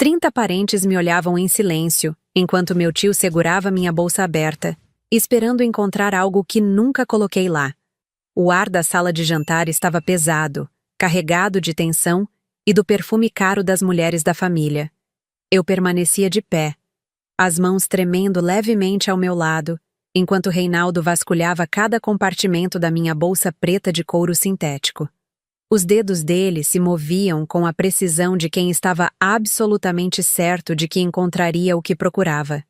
30 parentes me olhavam em silêncio, enquanto meu tio segurava minha bolsa aberta, esperando encontrar algo que nunca coloquei lá. O ar da sala de jantar estava pesado, carregado de tensão e do perfume caro das mulheres da família. Eu permanecia de pé, as mãos tremendo levemente ao meu lado, enquanto Reinaldo vasculhava cada compartimento da minha bolsa preta de couro sintético. Os dedos dele se moviam com a precisão de quem estava absolutamente certo de que encontraria o que procurava.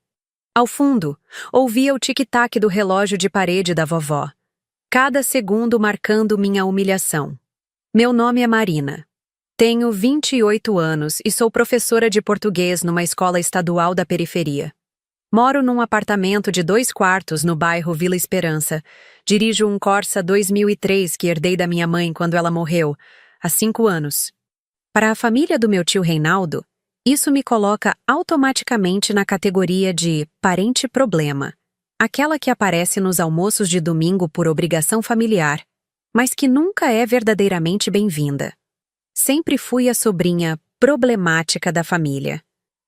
Ao fundo, ouvia o tic-tac do relógio de parede da vovó, cada segundo marcando minha humilhação. Meu nome é Marina. Tenho 28 anos e sou professora de português numa escola estadual da periferia. Moro num apartamento de 2 quartos no bairro Vila Esperança. Dirijo um Corsa 2003 que herdei da minha mãe quando ela morreu, há 5 anos. Para a família do meu tio Reinaldo, isso me coloca automaticamente na categoria de parente problema, aquela que aparece nos almoços de domingo por obrigação familiar, mas que nunca é verdadeiramente bem-vinda. Sempre fui a sobrinha problemática da família.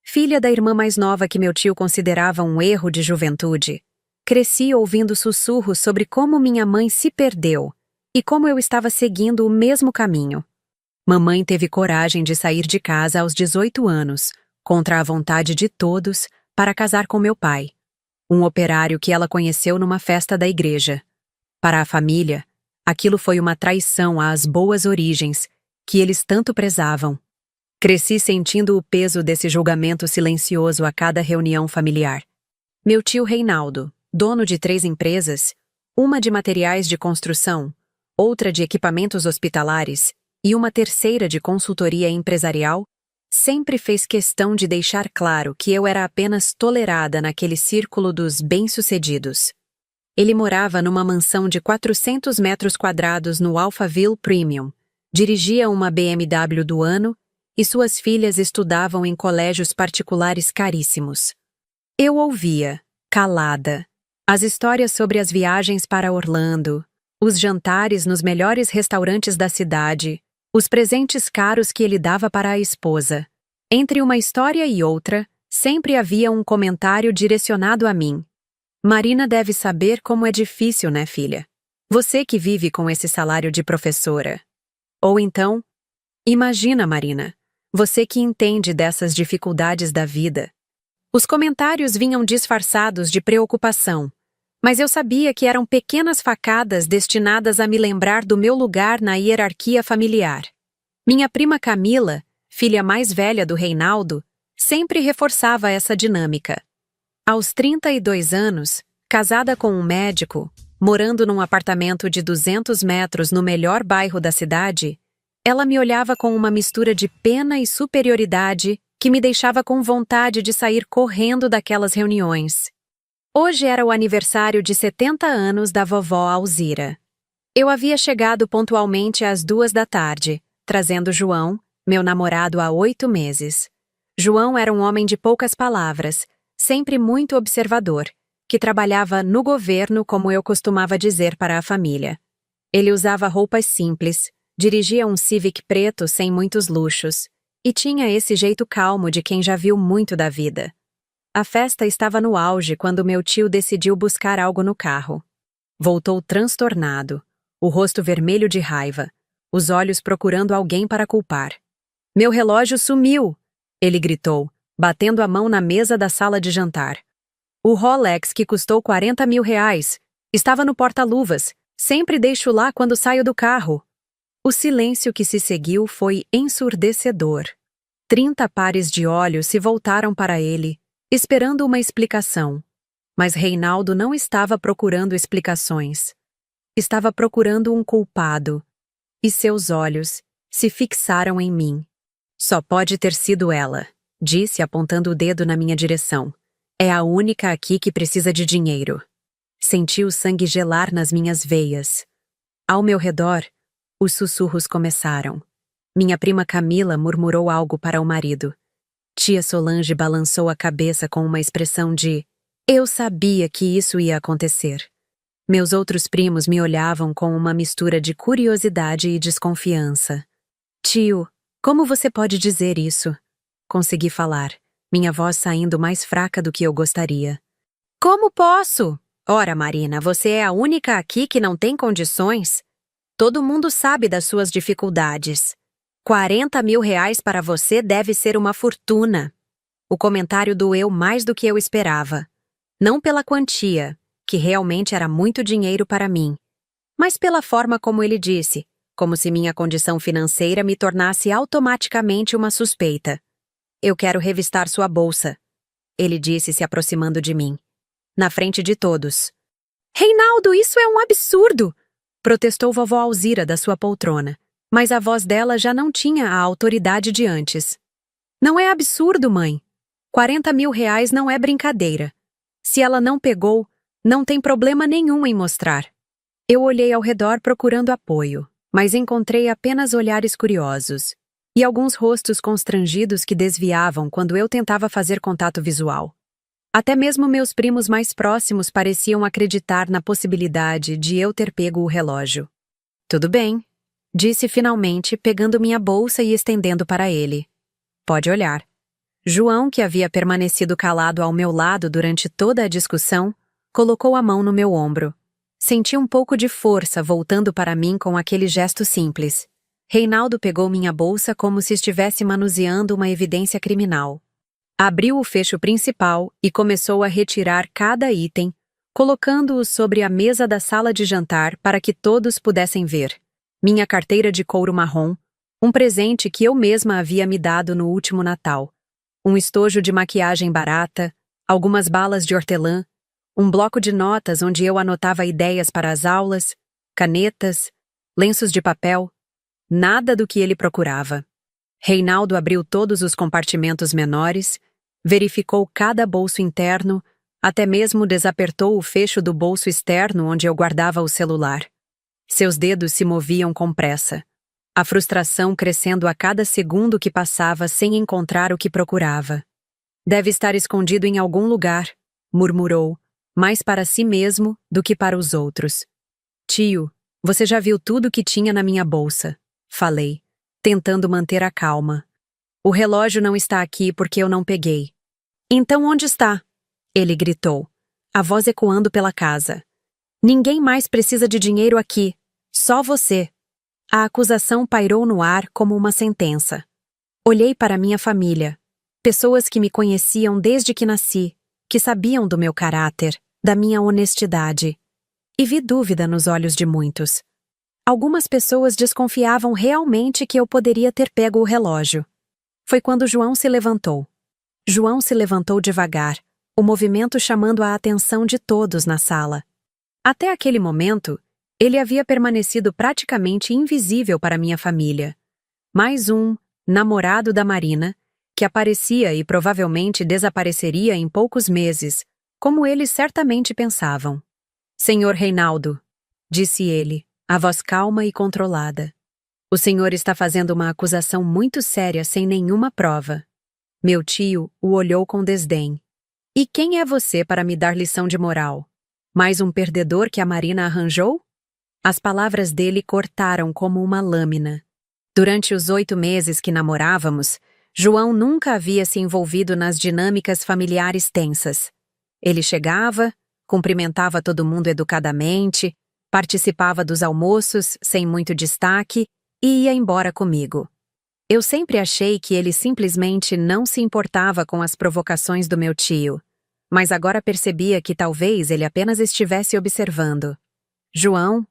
Filha da irmã mais nova que meu tio considerava um erro de juventude, cresci ouvindo sussurros sobre como minha mãe se perdeu e como eu estava seguindo o mesmo caminho. Mamãe teve coragem de sair de casa aos 18 anos, contra a vontade de todos, para casar com meu pai, um operário que ela conheceu numa festa da igreja. Para a família, aquilo foi uma traição às boas origens que eles tanto prezavam. Cresci sentindo o peso desse julgamento silencioso a cada reunião familiar. Meu tio Reinaldo, dono de 3 empresas, uma de materiais de construção, outra de equipamentos hospitalares e uma terceira de consultoria empresarial, sempre fez questão de deixar claro que eu era apenas tolerada naquele círculo dos bem-sucedidos. Ele morava numa mansão de 400 metros quadrados no Alphaville Premium, dirigia uma BMW do ano e suas filhas estudavam em colégios particulares caríssimos. Eu ouvia, calada, as histórias sobre as viagens para Orlando, os jantares nos melhores restaurantes da cidade, os presentes caros que ele dava para a esposa. Entre uma história e outra, sempre havia um comentário direcionado a mim. Marina deve saber como é difícil, né, filha? Você que vive com esse salário de professora. Ou então, imagina, Marina, você que entende dessas dificuldades da vida. Os comentários vinham disfarçados de preocupação, mas eu sabia que eram pequenas facadas destinadas a me lembrar do meu lugar na hierarquia familiar. Minha prima Camila, filha mais velha do Reinaldo, sempre reforçava essa dinâmica. Aos 32 anos, casada com um médico, morando num apartamento de 200 metros no melhor bairro da cidade, ela me olhava com uma mistura de pena e superioridade que me deixava com vontade de sair correndo daquelas reuniões. Hoje era o aniversário de 70 anos da vovó Alzira. Eu havia chegado pontualmente às 2 da tarde, trazendo João, meu namorado há 8 meses. João era um homem de poucas palavras, sempre muito observador, que trabalhava no governo, como eu costumava dizer para a família. Ele usava roupas simples, dirigia um Civic preto sem muitos luxos, e tinha esse jeito calmo de quem já viu muito da vida. A festa estava no auge quando meu tio decidiu buscar algo no carro. Voltou transtornado, o rosto vermelho de raiva, os olhos procurando alguém para culpar. "Meu relógio sumiu!" ele gritou, batendo a mão na mesa da sala de jantar. "O Rolex, que custou 40 mil reais, estava no porta-luvas. Sempre deixo lá quando saio do carro." O silêncio que se seguiu foi ensurdecedor. 30 pares de olhos se voltaram para ele, esperando uma explicação. Mas Reinaldo não estava procurando explicações. Estava procurando um culpado. E seus olhos se fixaram em mim. "Só pode ter sido ela", disse apontando o dedo na minha direção. "É a única aqui que precisa de dinheiro." Senti o sangue gelar nas minhas veias. Ao meu redor, os sussurros começaram. Minha prima Camila murmurou algo para o marido. Tia Solange balançou a cabeça com uma expressão de "Eu sabia que isso ia acontecer." Meus outros primos me olhavam com uma mistura de curiosidade e desconfiança. "Tio, como você pode dizer isso?" consegui falar, minha voz saindo mais fraca do que eu gostaria. Como posso? Ora, Marina, você é a única aqui que não tem condições? Todo mundo sabe das suas dificuldades. 40 mil reais para você deve ser uma fortuna. O comentário doeu mais do que eu esperava. Não pela quantia, que realmente era muito dinheiro para mim, mas pela forma como ele disse, como se minha condição financeira me tornasse automaticamente uma suspeita. Eu quero revistar sua bolsa, ele disse se aproximando de mim, na frente de todos. Reinaldo, isso é um absurdo! Protestou vovó Alzira da sua poltrona, mas a voz dela já não tinha a autoridade de antes. Não é absurdo, mãe. 40 mil reais não é brincadeira. Se ela não pegou, não tem problema nenhum em mostrar. Eu olhei ao redor procurando apoio, mas encontrei apenas olhares curiosos e alguns rostos constrangidos que desviavam quando eu tentava fazer contato visual. Até mesmo meus primos mais próximos pareciam acreditar na possibilidade de eu ter pego o relógio. Tudo bem, disse finalmente, pegando minha bolsa e estendendo para ele. Pode olhar. João, que havia permanecido calado ao meu lado durante toda a discussão, colocou a mão no meu ombro. Senti um pouco de força voltando para mim com aquele gesto simples. Reinaldo pegou minha bolsa como se estivesse manuseando uma evidência criminal. Abriu o fecho principal e começou a retirar cada item, colocando-o sobre a mesa da sala de jantar para que todos pudessem ver. Minha carteira de couro marrom, um presente que eu mesma havia me dado no último Natal, um estojo de maquiagem barata, algumas balas de hortelã, um bloco de notas onde eu anotava ideias para as aulas, canetas, lenços de papel, nada do que ele procurava. Reinaldo abriu todos os compartimentos menores, verificou cada bolso interno, até mesmo desapertou o fecho do bolso externo onde eu guardava o celular. Seus dedos se moviam com pressa, a frustração crescendo a cada segundo que passava sem encontrar o que procurava. Deve estar escondido em algum lugar, murmurou, mais para si mesmo do que para os outros. Tio, você já viu tudo que tinha na minha bolsa, falei, tentando manter a calma. O relógio não está aqui porque eu não peguei. Então onde está? Ele gritou, a voz ecoando pela casa. Ninguém mais precisa de dinheiro aqui, só você. A acusação pairou no ar como uma sentença. Olhei para minha família, pessoas que me conheciam desde que nasci, que sabiam do meu caráter, da minha honestidade. E vi dúvida nos olhos de muitos. Algumas pessoas desconfiavam realmente que eu poderia ter pego o relógio. Foi quando João se levantou. João se levantou devagar, o movimento chamando a atenção de todos na sala. Até aquele momento, ele havia permanecido praticamente invisível para minha família. Mais um namorado da Marina, que aparecia e provavelmente desapareceria em poucos meses, como eles certamente pensavam. Senhor Reinaldo, disse ele, a voz calma e controlada. O senhor está fazendo uma acusação muito séria sem nenhuma prova. Meu tio o olhou com desdém. E quem é você para me dar lição de moral? Mais um perdedor que a Marina arranjou? As palavras dele cortaram como uma lâmina. Durante os 8 meses que namorávamos, João nunca havia se envolvido nas dinâmicas familiares tensas. Ele chegava, cumprimentava todo mundo educadamente, participava dos almoços sem muito destaque e ia embora comigo. Eu sempre achei que ele simplesmente não se importava com as provocações do meu tio, mas agora percebia que talvez ele apenas estivesse observando. João,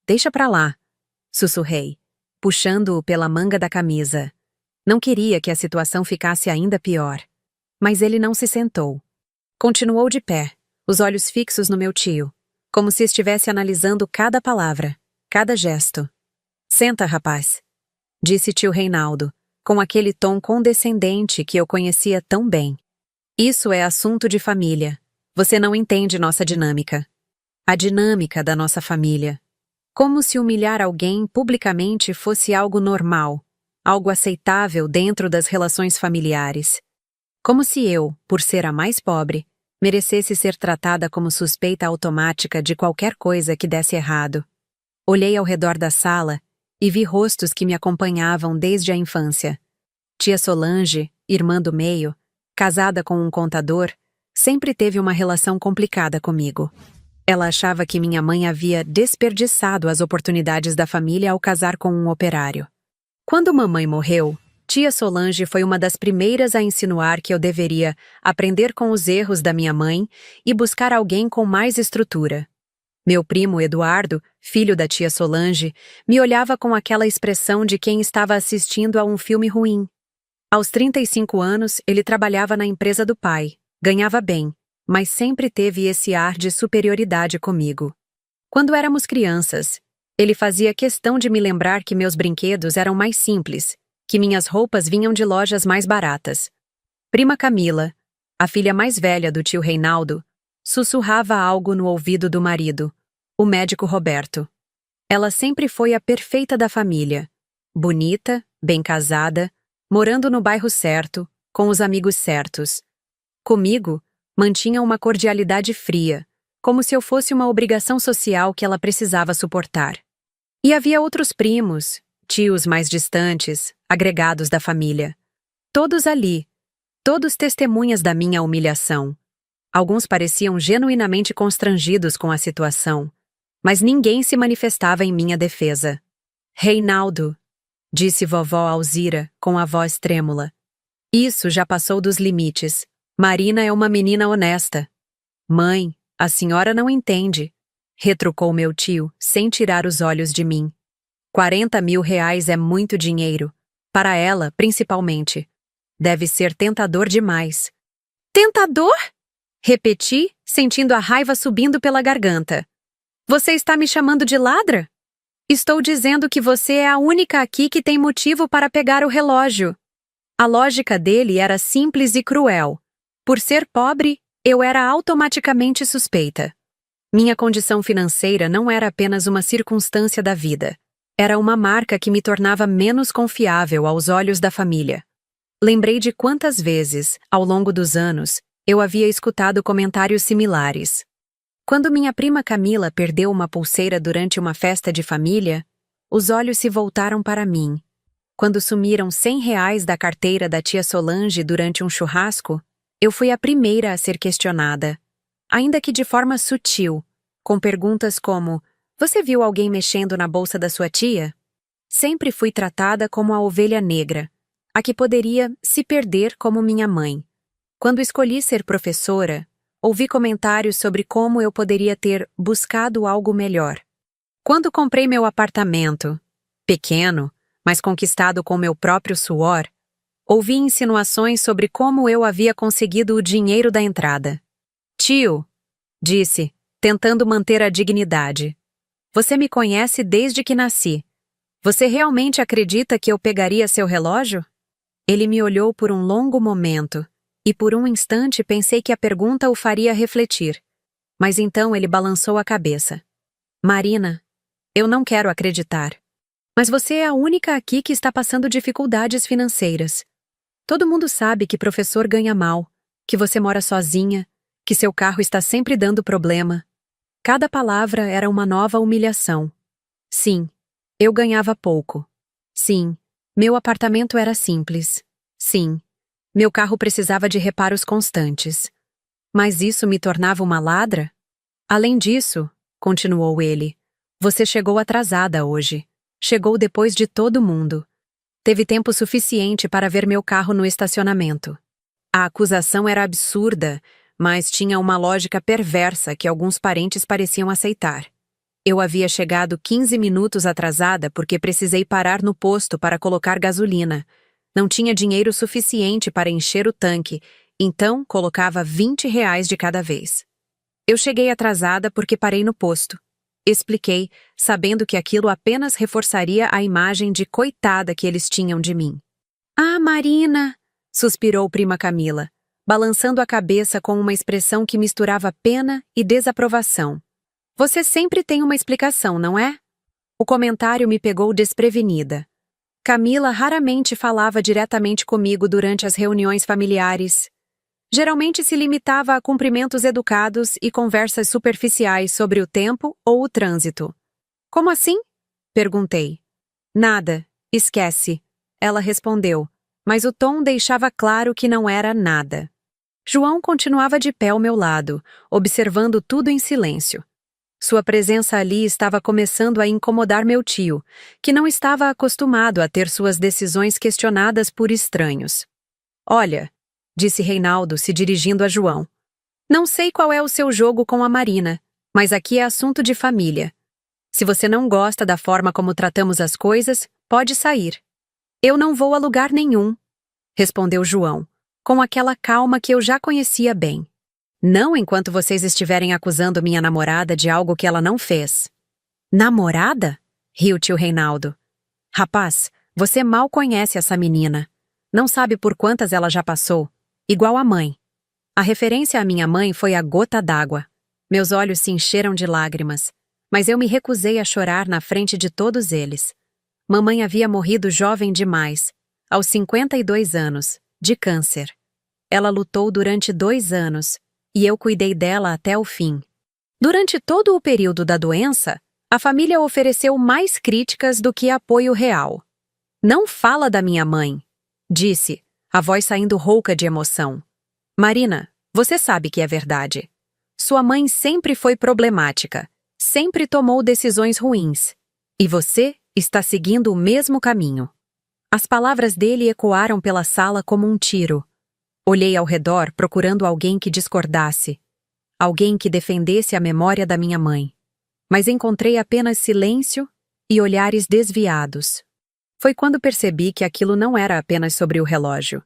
deixa pra lá, sussurrei, puxando-o pela manga da camisa. Não queria que a situação ficasse ainda pior. Mas ele não se sentou. Continuou de pé, os olhos fixos no meu tio, como se estivesse analisando cada palavra, cada gesto. Senta, rapaz, disse tio Reinaldo, com aquele tom condescendente que eu conhecia tão bem. Isso é assunto de família. Você não entende nossa dinâmica. A dinâmica da nossa família. Como se humilhar alguém publicamente fosse algo normal, algo aceitável dentro das relações familiares. Como se eu, por ser a mais pobre, merecesse ser tratada como suspeita automática de qualquer coisa que desse errado. Olhei ao redor da sala e vi rostos que me acompanhavam desde a infância. Tia Solange, irmã do meio, casada com um contador, sempre teve uma relação complicada comigo. Ela achava que minha mãe havia desperdiçado as oportunidades da família ao casar com um operário. Quando mamãe morreu, tia Solange foi uma das primeiras a insinuar que eu deveria aprender com os erros da minha mãe e buscar alguém com mais estrutura. Meu primo Eduardo, filho da tia Solange, me olhava com aquela expressão de quem estava assistindo a um filme ruim. Aos 35 anos, ele trabalhava na empresa do pai, ganhava bem, mas sempre teve esse ar de superioridade comigo. Quando éramos crianças, ele fazia questão de me lembrar que meus brinquedos eram mais simples, que minhas roupas vinham de lojas mais baratas. Prima Camila, a filha mais velha do tio Reinaldo, sussurrava algo no ouvido do marido, o médico Roberto. Ela sempre foi a perfeita da família, bonita, bem casada, morando no bairro certo, com os amigos certos. Comigo, mantinha uma cordialidade fria, como se eu fosse uma obrigação social que ela precisava suportar. E havia outros primos, tios mais distantes, agregados da família. Todos ali, todos testemunhas da minha humilhação. Alguns pareciam genuinamente constrangidos com a situação, mas ninguém se manifestava em minha defesa. Reinaldo, disse vovó Alzira com a voz trêmula. Isso já passou dos limites. Marina é uma menina honesta. Mãe, a senhora não entende, retrucou meu tio, sem tirar os olhos de mim. 40 mil reais é muito dinheiro. Para ela, principalmente. Deve ser tentador demais. Tentador? Repeti, sentindo a raiva subindo pela garganta. Você está me chamando de ladra? Estou dizendo que você é a única aqui que tem motivo para pegar o relógio. A lógica dele era simples e cruel. Por ser pobre, eu era automaticamente suspeita. Minha condição financeira não era apenas uma circunstância da vida. Era uma marca que me tornava menos confiável aos olhos da família. Lembrei de quantas vezes, ao longo dos anos, eu havia escutado comentários similares. Quando minha prima Camila perdeu uma pulseira durante uma festa de família, os olhos se voltaram para mim. Quando sumiram R$ 100 da carteira da tia Solange durante um churrasco, eu fui a primeira a ser questionada, ainda que de forma sutil, com perguntas como: você viu alguém mexendo na bolsa da sua tia? Sempre fui tratada como a ovelha negra, a que poderia se perder como minha mãe. Quando escolhi ser professora, ouvi comentários sobre como eu poderia ter buscado algo melhor. Quando comprei meu apartamento, pequeno, mas conquistado com meu próprio suor, ouvi insinuações sobre como eu havia conseguido o dinheiro da entrada. Tio, disse, tentando manter a dignidade. Você me conhece desde que nasci. Você realmente acredita que eu pegaria seu relógio? Ele me olhou por um longo momento, e por um instante pensei que a pergunta o faria refletir. Mas então ele balançou a cabeça. Marina, eu não quero acreditar. Mas você é a única aqui que está passando dificuldades financeiras. Todo mundo sabe que professor ganha mal, que você mora sozinha, que seu carro está sempre dando problema. Cada palavra era uma nova humilhação. Sim, eu ganhava pouco. Sim, meu apartamento era simples. Sim, meu carro precisava de reparos constantes. Mas isso me tornava uma ladra? Além disso, continuou ele, você chegou atrasada hoje. Chegou depois de todo mundo. Teve tempo suficiente para ver meu carro no estacionamento. A acusação era absurda, mas tinha uma lógica perversa que alguns parentes pareciam aceitar. Eu havia chegado 15 minutos atrasada porque precisei parar no posto para colocar gasolina. Não tinha dinheiro suficiente para encher o tanque, então colocava R$ 20 de cada vez. Eu cheguei atrasada porque parei no posto. Expliquei, sabendo que aquilo apenas reforçaria a imagem de coitada que eles tinham de mim. Ah, Marina! Suspirou prima Camila, balançando a cabeça com uma expressão que misturava pena e desaprovação. Você sempre tem uma explicação, não é? O comentário me pegou desprevenida. Camila raramente falava diretamente comigo durante as reuniões familiares. Geralmente se limitava a cumprimentos educados e conversas superficiais sobre o tempo ou o trânsito. Como assim? Perguntei. Nada, esquece. Ela respondeu. mas o tom deixava claro que não era nada. João continuava de pé ao meu lado, observando tudo em silêncio. Sua presença ali estava começando a incomodar meu tio, que não estava acostumado a ter suas decisões questionadas por estranhos. Olha, disse Reinaldo, se dirigindo a João. Não sei qual é o seu jogo com a Marina, mas aqui é assunto de família. Se você não gosta da forma como tratamos as coisas, pode sair. Eu não vou a lugar nenhum, respondeu João, com aquela calma que eu já conhecia bem. Não enquanto vocês estiverem acusando minha namorada de algo que ela não fez. Namorada? Riu tio Reinaldo. Rapaz, você mal conhece essa menina. Não sabe por quantas ela já passou. Igual a mãe. A referência à minha mãe foi a gota d'água. Meus olhos se encheram de lágrimas, mas eu me recusei a chorar na frente de todos eles. Mamãe havia morrido jovem demais, aos 52 anos, de câncer. Ela lutou durante 2 anos, e eu cuidei dela até o fim. Durante todo o período da doença, a família ofereceu mais críticas do que apoio real. Não fala da minha mãe, disse, a voz saindo rouca de emoção. Marina, você sabe que é verdade. Sua mãe sempre foi problemática, sempre tomou decisões ruins. E você está seguindo o mesmo caminho. As palavras dele ecoaram pela sala como um tiro. Olhei ao redor procurando alguém que discordasse. Alguém que defendesse a memória da minha mãe. Mas encontrei apenas silêncio e olhares desviados. Foi quando percebi que aquilo não era apenas sobre o relógio.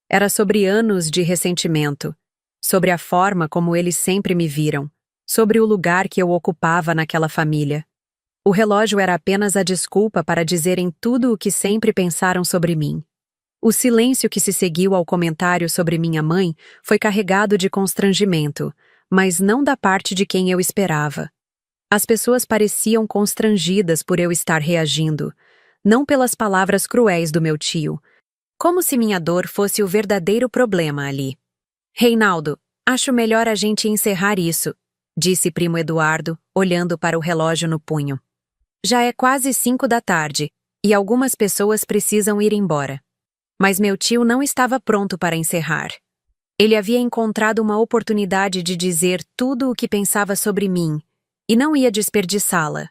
Era sobre anos de ressentimento, sobre a forma como eles sempre me viram, sobre o lugar que eu ocupava naquela família. O relógio era apenas a desculpa para dizerem tudo o que sempre pensaram sobre mim. O silêncio que se seguiu ao comentário sobre minha mãe foi carregado de constrangimento, mas não da parte de quem eu esperava. As pessoas pareciam constrangidas por eu estar reagindo, não pelas palavras cruéis do meu tio, como se minha dor fosse o verdadeiro problema ali. Reinaldo, acho melhor a gente encerrar isso, disse primo Eduardo, olhando para o relógio no punho. Já é quase 5 da tarde, e algumas pessoas precisam ir embora. Mas meu tio não estava pronto para encerrar. Ele havia encontrado uma oportunidade de dizer tudo o que pensava sobre mim, e não ia desperdiçá-la.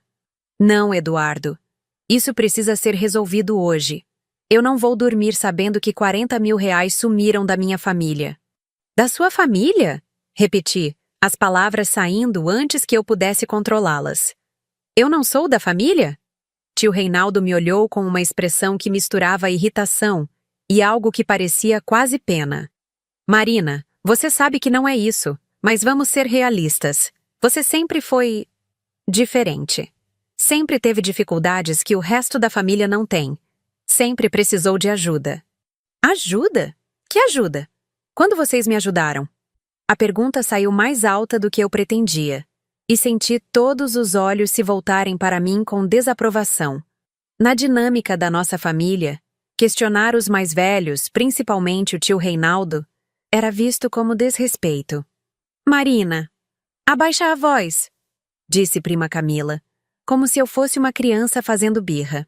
Não, Eduardo. Isso precisa ser resolvido hoje. Eu não vou dormir sabendo que 40 mil reais sumiram da minha família. Da sua família? Repeti, as palavras saindo antes que eu pudesse controlá-las. Eu não sou da família? Tio Reinaldo me olhou com uma expressão que misturava irritação e algo que parecia quase pena. Marina, você sabe que não é isso, mas vamos ser realistas. Você sempre foi diferente. Sempre teve dificuldades que o resto da família não tem. Sempre precisou de ajuda. Ajuda? Que ajuda? Quando vocês me ajudaram? A pergunta saiu mais alta do que eu pretendia, e senti todos os olhos se voltarem para mim com desaprovação. Na dinâmica da nossa família, questionar os mais velhos, principalmente o tio Reinaldo, era visto como desrespeito. Marina, abaixa a voz, disse prima Camila, como se eu fosse uma criança fazendo birra.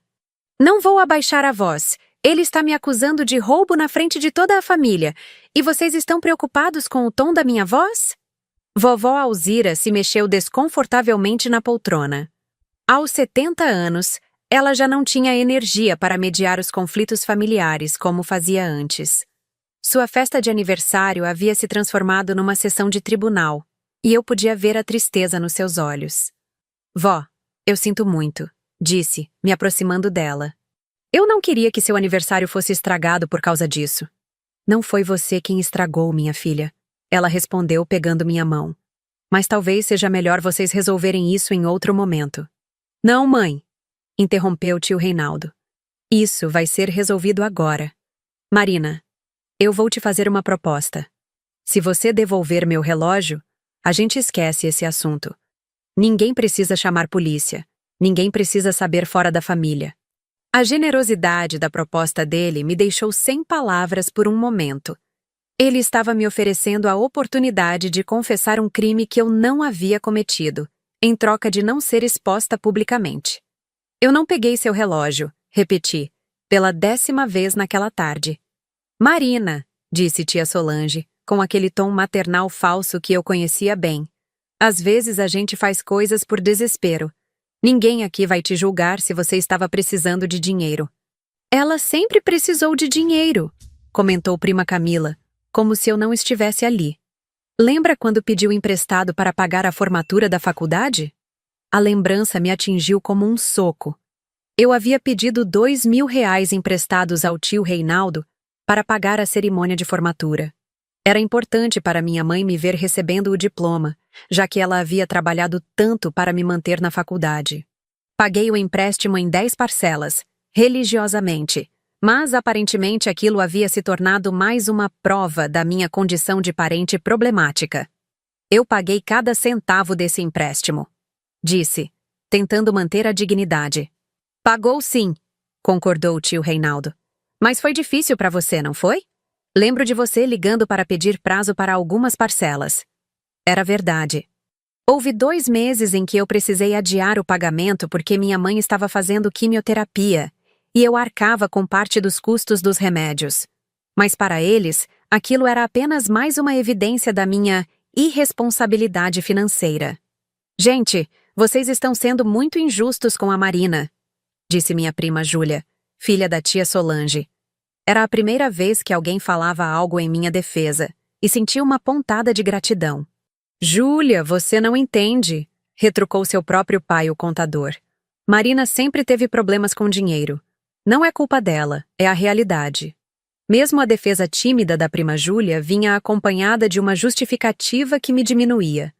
Não vou abaixar a voz. Ele está me acusando de roubo na frente de toda a família. E vocês estão preocupados com o tom da minha voz? Vovó Alzira se mexeu desconfortavelmente na poltrona. Aos 70 anos, ela já não tinha energia para mediar os conflitos familiares como fazia antes. Sua festa de aniversário havia se transformado numa sessão de tribunal, e eu podia ver a tristeza nos seus olhos. Vó, eu sinto muito, disse, me aproximando dela. Eu não queria que seu aniversário fosse estragado por causa disso. Não foi você quem estragou, minha filha. Ela respondeu pegando minha mão. Mas talvez seja melhor vocês resolverem isso em outro momento. Não, mãe, interrompeu tio Reinaldo. Isso vai ser resolvido agora. Marina, eu vou te fazer uma proposta. Se você devolver meu relógio, a gente esquece esse assunto. Ninguém precisa chamar polícia. Ninguém precisa saber fora da família. A generosidade da proposta dele me deixou sem palavras por um momento. Ele estava me oferecendo a oportunidade de confessar um crime que eu não havia cometido, em troca de não ser exposta publicamente. Eu não peguei seu relógio, repeti, pela 10ª vez naquela tarde. Marina, disse tia Solange, com aquele tom maternal falso que eu conhecia bem. Às vezes a gente faz coisas por desespero. Ninguém aqui vai te julgar se você estava precisando de dinheiro. Ela sempre precisou de dinheiro, comentou prima Camila, como se eu não estivesse ali. Lembra quando pediu emprestado para pagar a formatura da faculdade? A lembrança me atingiu como um soco. Eu havia pedido R$ 2.000 emprestados ao tio Reinaldo para pagar a cerimônia de formatura. Era importante para minha mãe me ver recebendo o diploma, já que ela havia trabalhado tanto para me manter na faculdade. Paguei o empréstimo em 10 parcelas, religiosamente, mas aparentemente aquilo havia se tornado mais uma prova da minha condição de parente problemática. Eu paguei cada centavo desse empréstimo, disse, tentando manter a dignidade. Pagou sim, concordou o tio Reinaldo. Mas foi difícil para você, não foi? Lembro de você ligando para pedir prazo para algumas parcelas. Era verdade. Houve 2 meses em que eu precisei adiar o pagamento porque minha mãe estava fazendo quimioterapia e eu arcava com parte dos custos dos remédios. Mas para eles, aquilo era apenas mais uma evidência da minha irresponsabilidade financeira. Gente, vocês estão sendo muito injustos com a Marina, disse minha prima Júlia, filha da tia Solange. Era a primeira vez que alguém falava algo em minha defesa, e senti uma pontada de gratidão. Júlia, você não entende, retrucou seu próprio pai, o contador. Marina sempre teve problemas com dinheiro. Não é culpa dela, é a realidade. Mesmo a defesa tímida da prima Júlia vinha acompanhada de uma justificativa que me diminuía.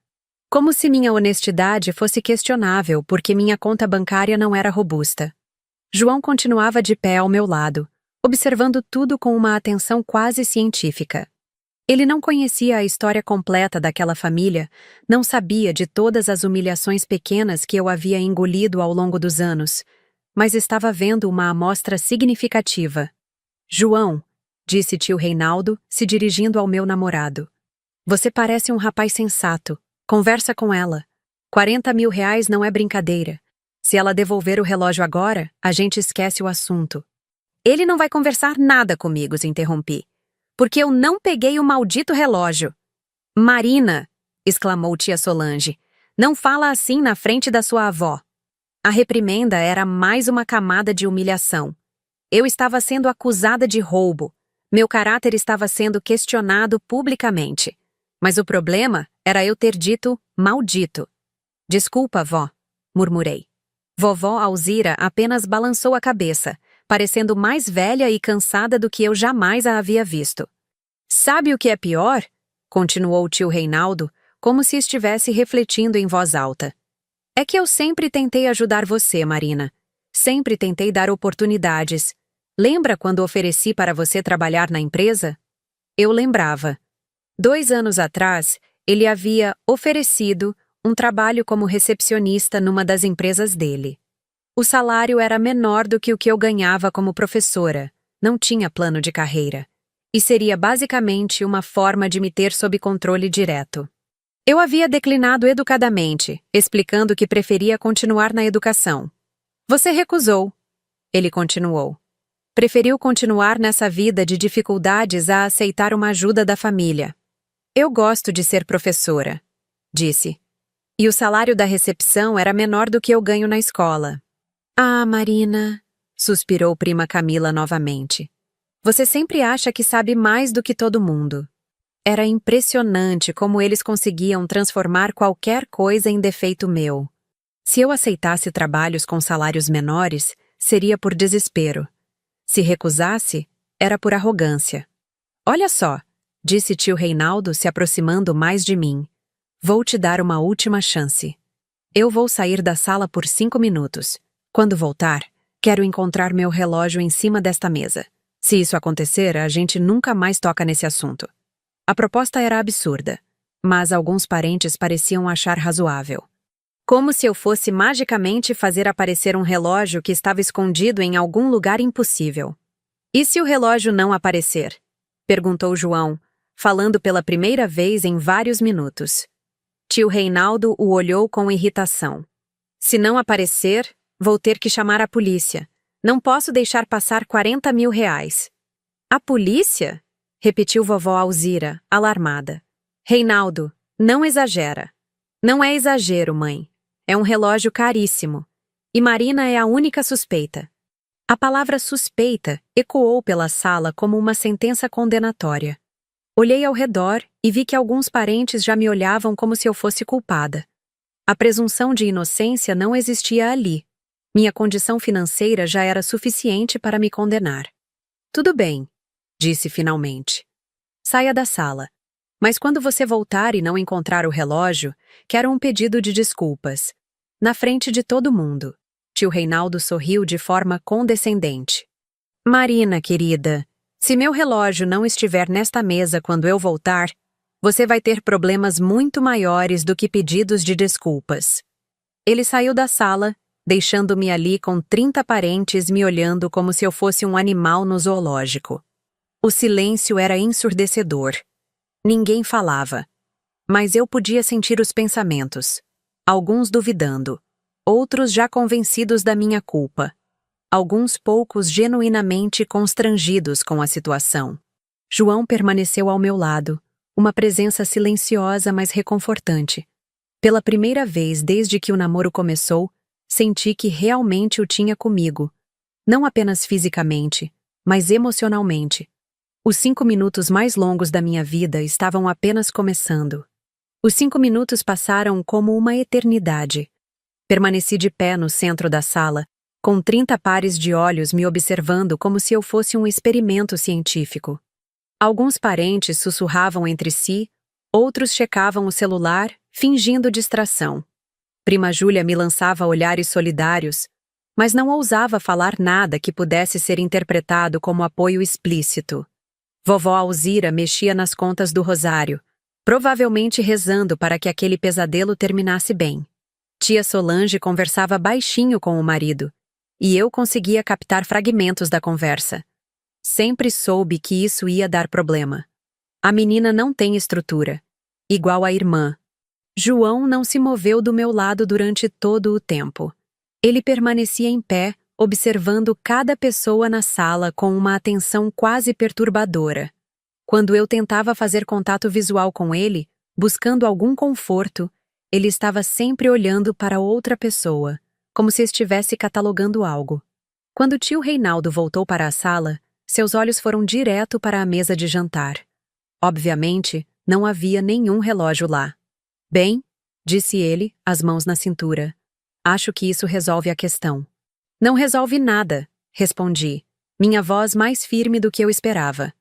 Como se minha honestidade fosse questionável porque minha conta bancária não era robusta. João continuava de pé ao meu lado, observando tudo com uma atenção quase científica. Ele não conhecia a história completa daquela família, não sabia de todas as humilhações pequenas que eu havia engolido ao longo dos anos, mas estava vendo uma amostra significativa. João, disse tio Reinaldo, se dirigindo ao meu namorado. Você parece um rapaz sensato. Conversa com ela. R$ 40.000 não é brincadeira. Se ela devolver o relógio agora, a gente esquece o assunto. Ele não vai conversar nada comigo, se interrompi. Porque eu não peguei o maldito relógio. Marina, exclamou tia Solange, não fala assim na frente da sua avó. A reprimenda era mais uma camada de humilhação. Eu estava sendo acusada de roubo. Meu caráter estava sendo questionado publicamente. Mas o problema era eu ter dito maldito. Desculpa, vó, murmurei. Vovó Alzira apenas balançou a cabeça, parecendo mais velha e cansada do que eu jamais a havia visto. Sabe o que é pior? Continuou o tio Reinaldo, como se estivesse refletindo em voz alta. É que eu sempre tentei ajudar você, Marina. Sempre tentei dar oportunidades. Lembra quando ofereci para você trabalhar na empresa? Eu lembrava. 2 anos atrás, ele havia oferecido um trabalho como recepcionista numa das empresas dele. O salário era menor do que o que eu ganhava como professora, não tinha plano de carreira, e seria basicamente uma forma de me ter sob controle direto. Eu havia declinado educadamente, explicando que preferia continuar na educação. Você recusou. Ele continuou. Preferiu continuar nessa vida de dificuldades a aceitar uma ajuda da família. Eu gosto de ser professora, disse. E o salário da recepção era menor do que eu ganho na escola. Ah, Marina, suspirou prima Camila novamente. Você sempre acha que sabe mais do que todo mundo. Era impressionante como eles conseguiam transformar qualquer coisa em defeito meu. Se eu aceitasse trabalhos com salários menores, seria por desespero. Se recusasse, era por arrogância. Olha só, disse tio Reinaldo se aproximando mais de mim. Vou te dar uma última chance. Eu vou sair da sala por 5 minutos. Quando voltar, quero encontrar meu relógio em cima desta mesa. Se isso acontecer, a gente nunca mais toca nesse assunto. A proposta era absurda, mas alguns parentes pareciam achar razoável. Como se eu fosse magicamente fazer aparecer um relógio que estava escondido em algum lugar impossível. E se o relógio não aparecer? Perguntou João, falando pela primeira vez em vários minutos. Tio Reinaldo o olhou com irritação. Se não aparecer, vou ter que chamar a polícia. Não posso deixar passar R$ 40.000. A polícia? Repetiu vovó Alzira, alarmada. Reinaldo, não exagera. Não é exagero, mãe. É um relógio caríssimo. E Marina é a única suspeita. A palavra suspeita ecoou pela sala como uma sentença condenatória. Olhei ao redor e vi que alguns parentes já me olhavam como se eu fosse culpada. A presunção de inocência não existia ali. Minha condição financeira já era suficiente para me condenar. Tudo bem, disse finalmente. Saia da sala. Mas quando você voltar e não encontrar o relógio, quero um pedido de desculpas. Na frente de todo mundo. Tio Reinaldo sorriu de forma condescendente. Marina, querida, se meu relógio não estiver nesta mesa quando eu voltar, você vai ter problemas muito maiores do que pedidos de desculpas. Ele saiu da sala, deixando-me ali com 30 parentes me olhando como se eu fosse um animal no zoológico. O silêncio era ensurdecedor. Ninguém falava. Mas eu podia sentir os pensamentos. Alguns duvidando. Outros já convencidos da minha culpa. Alguns poucos genuinamente constrangidos com a situação. João permaneceu ao meu lado, uma presença silenciosa mas reconfortante. Pela primeira vez desde que o namoro começou, senti que realmente o tinha comigo. Não apenas fisicamente, mas emocionalmente. Os 5 minutos mais longos da minha vida estavam apenas começando. Os 5 minutos passaram como uma eternidade. Permaneci de pé no centro da sala, com 30 pares de olhos me observando como se eu fosse um experimento científico. Alguns parentes sussurravam entre si, outros checavam o celular, fingindo distração. Prima Júlia me lançava olhares solidários, mas não ousava falar nada que pudesse ser interpretado como apoio explícito. Vovó Alzira mexia nas contas do rosário, provavelmente rezando para que aquele pesadelo terminasse bem. Tia Solange conversava baixinho com o marido, e eu conseguia captar fragmentos da conversa. Sempre soube que isso ia dar problema. A menina não tem estrutura, igual a irmã. João não se moveu do meu lado durante todo o tempo. Ele permanecia em pé, observando cada pessoa na sala com uma atenção quase perturbadora. Quando eu tentava fazer contato visual com ele, buscando algum conforto, ele estava sempre olhando para outra pessoa, como se estivesse catalogando algo. Quando tio Reinaldo voltou para a sala, seus olhos foram direto para a mesa de jantar. Obviamente, não havia nenhum relógio lá. Bem, disse ele, as mãos na cintura. Acho que isso resolve a questão. Não resolve nada, respondi, minha voz mais firme do que eu esperava.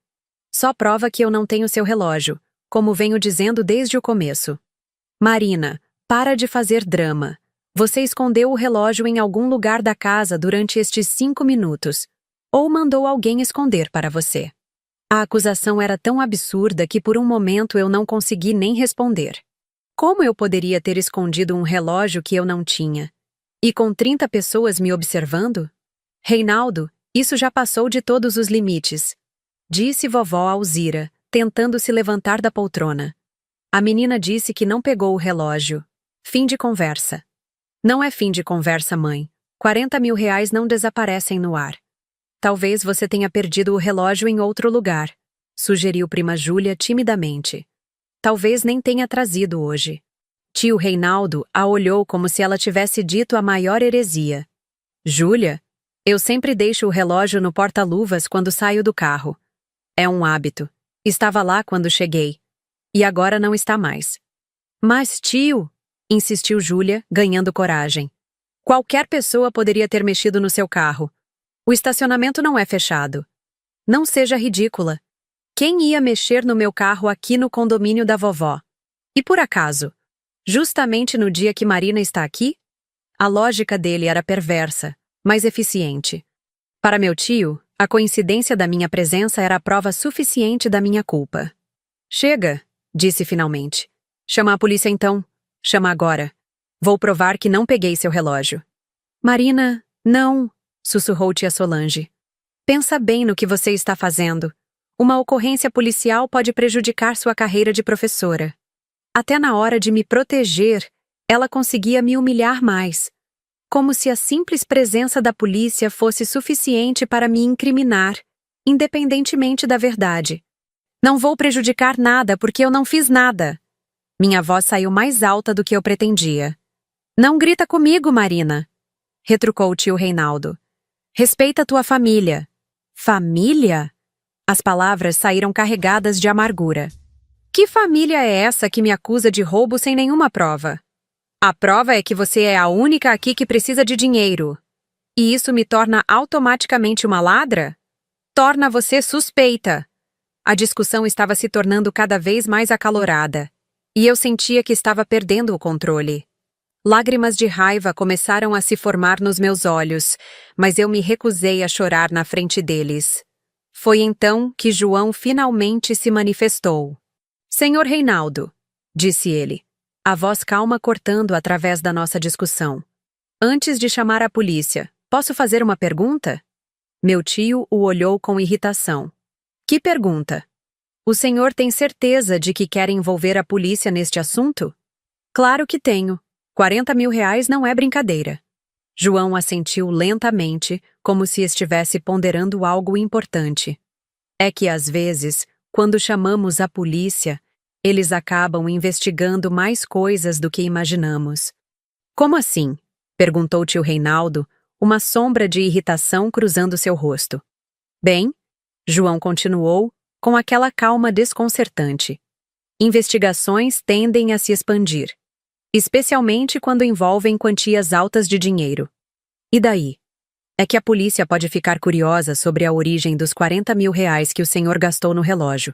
Só prova que eu não tenho seu relógio, como venho dizendo desde o começo. Marina, para de fazer drama. Você escondeu o relógio em algum lugar da casa durante estes 5 minutos, ou mandou alguém esconder para você. A acusação era tão absurda que por um momento eu não consegui nem responder. Como eu poderia ter escondido um relógio que eu não tinha? E com 30 pessoas me observando? Reinaldo, isso já passou de todos os limites, disse vovó Alzira, tentando se levantar da poltrona. A menina disse que não pegou o relógio. Fim de conversa. Não é fim de conversa, mãe. 40 mil reais não desaparecem no ar. Talvez você tenha perdido o relógio em outro lugar, sugeriu prima Júlia timidamente. Talvez nem tenha trazido hoje. Tio Reinaldo a olhou como se ela tivesse dito a maior heresia. Júlia, eu sempre deixo o relógio no porta-luvas quando saio do carro. É um hábito. Estava lá quando cheguei. E agora não está mais. Mas, tio, insistiu Júlia, ganhando coragem. Qualquer pessoa poderia ter mexido no seu carro. O estacionamento não é fechado. Não seja ridícula. Quem ia mexer no meu carro aqui no condomínio da vovó? E por acaso, justamente no dia que Marina está aqui? A lógica dele era perversa, mas eficiente. Para meu tio, a coincidência da minha presença era a prova suficiente da minha culpa. Chega, disse finalmente. Chama a polícia então. Chama agora. Vou provar que não peguei seu relógio. Marina, não, sussurrou tia Solange. Pensa bem no que você está fazendo. Uma ocorrência policial pode prejudicar sua carreira de professora. Até na hora de me proteger, ela conseguia me humilhar mais. Como se a simples presença da polícia fosse suficiente para me incriminar. independentemente da verdade. Não vou prejudicar nada porque eu não fiz nada. Minha voz saiu mais alta do que eu pretendia. Não grita comigo, Marina, retrucou o tio Reinaldo. Respeita tua família. Família? As palavras saíram carregadas de amargura. Que família é essa que me acusa de roubo sem nenhuma prova? A prova é que você é a única aqui que precisa de dinheiro. E isso me torna automaticamente uma ladra? Torna você suspeita. A discussão estava se tornando cada vez mais acalorada, e eu sentia que estava perdendo o controle. Lágrimas de raiva começaram a se formar nos meus olhos, mas eu me recusei a chorar na frente deles. Foi então que João finalmente se manifestou. Senhor Reinaldo, disse ele, a voz calma cortando através da nossa discussão. Antes de chamar a polícia, posso fazer uma pergunta? Meu tio o olhou com irritação. Que pergunta? O senhor tem certeza de que quer envolver a polícia neste assunto? Claro que tenho. 40 mil reais não é brincadeira. João assentiu lentamente, como se estivesse ponderando algo importante. É que às vezes, quando chamamos a polícia, eles acabam investigando mais coisas do que imaginamos. Como assim? Perguntou tio Reinaldo, uma sombra de irritação cruzando seu rosto. Bem, João continuou, com aquela calma desconcertante. Investigações tendem a se expandir, especialmente quando envolvem quantias altas de dinheiro. E daí? É que a polícia pode ficar curiosa sobre a origem dos 40 mil reais que o senhor gastou no relógio,